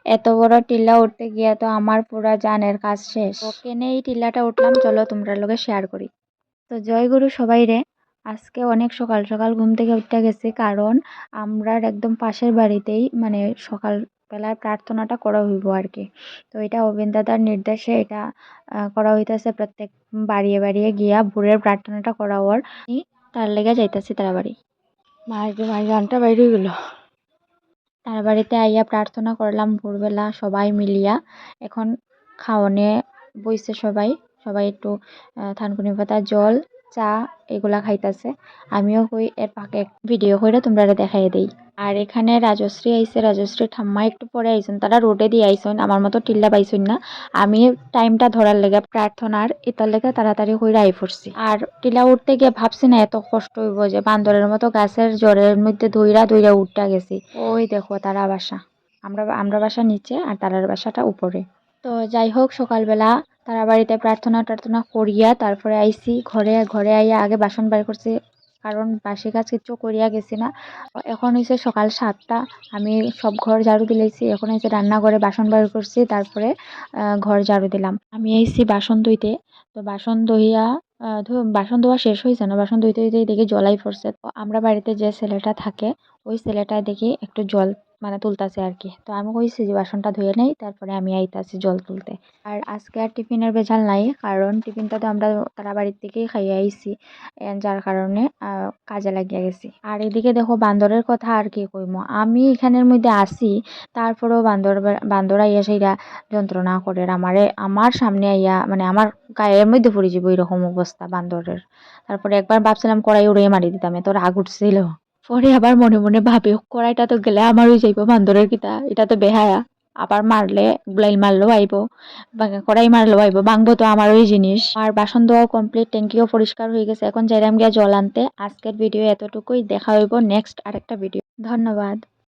এত বড় টিলা উঠতে গিয়া তো আমার পুরা জানের কাজ শেষ। তো কেনে এই টিলাটা উঠলাম চলো তোমরা লগে শেয়ার করি। তো জয় গুরু সবাই রে। আজকে অনেক সকাল সকাল ঘুম থেকে উঠতে গেছি, কারণ আমরার একদম পাশের বাড়িতেই মানে সকাল বেলার প্রার্থনাটা করা হইব আর কি। তো এটা অবিন দাদার নির্দেশে এটা করা হইতেছে, প্রত্যেক বাড়িয়ে বাড়িয়ে গিয়া ভোরের প্রার্থনাটা করা ওর। তার লেগে যাইতাছি তারা বাড়ি। মায়ের গানটা বাইরে গেল। তার বাড়িতে আইয়া প্রার্থনা করলাম ভোরবেলা সবাই মিলিয়া। এখন খাওয়ানে বইছে সবাই। সবাই একটু থানকুনি পাতা জল চা এগুলা খাইতাছে। আমিও কই এর ফাঁকে ভিডিও করে তোমরা দেখাই দেই। আর এখানে রাজশ্রী আইছে, রাজশ্রী ঠাম্মা একটু পরে আইসন, তারা রোডে দিয়ে আইসন, আমার মতো টিল্লা পাইছন না। আমি টাইমটা ধরার লেগে প্রার্থনার এটার লেগে তাড়াতাড়ি হইরা আই পড়ছি। আর টিলা উঠতে গিয়ে ভাবছি না এত কষ্ট হইব, যে বান্দরের মতো গাছের জড়ের মধ্যে ধইরা ধইরা উঠটা গেছি। ওই দেখো তারা বাসা, আমরা বাসা নিচে আর তারার বাসাটা উপরে। তো যাই হোক, সকালবেলা তারা বাড়িতে প্রার্থনা টার্থনা করিয়া তারপরে আইসি ঘরে। ঘরে আইয়া আগে বাসন বার করছি, কারণ বাসি কাজ কিচ্ছু করিয়া গেছি না। এখন হয়েছে সকাল 7টা, আমি সব ঘর ঝাড়ু দিলেছি। এখন হয়েছে রান্নাঘরে বাসন বার করছি, তারপরে ঘর ঝাড়ু দিলাম। আমি আইছি বাসন ধুইতে। তো বাসন ধুইয়া বাসন ধোয়া শেষ হয়েছে না, বাসন ধুইতে ধুইতে দেখি জলাই পড়ছে। তো আমরা বাড়িতে যে ছেলেটা থাকে ওই ছেলেটা দেখি একটু জল মানে তুলতাছে আর কি। তো আমি কইছি যে বাসনটা ধুয়ে নেই, তারপরে আমি আইতাছি জল তুলতে। আর আজকে আর টিফিনের ভেজাল নাই, কারণ টিফিনটা তো আমরা তারা বাড়ির থেকেই খাইয়ে আইছি, যার কারণে কাজে লাগিয়া গেছি। আর এদিকে দেখো বান্দরের কথা আর কি কইমো, আমি এখানের মধ্যে আসি, তারপরেও বান্দর আইয়া সেইরা যন্ত্রণা করে আমারে, আমার সামনে আইয়া মানে আমার গায়ের মধ্যে পড়ে যাবো এরকম অবস্থা বান্দরের। তারপরে একবার ভাবছিলাম কড়াই উড়িয়ে মারি দিতাম, এত রাগ উঠছিল। পরে আবার মনে মনে ভাবি কড়াইটা তো গেলে আমারই যাইবো, বান্দরের কিতা এটা তো বেহায়া, আবার মারলে গুলাইল মারলেও আইব, কড়াই মারলেও আইব, ভাঙবো তো আমার ওই জিনিস। আর বাসন ধোয়াও কমপ্লিট, ট্যাঙ্কিও পরিষ্কার হয়ে গেছে। এখন যাইরাম গিয়া জল আনতে। আজকের ভিডিও এতটুকুই, দেখা হইব নেক্সট আরেকটা ভিডিও। ধন্যবাদ।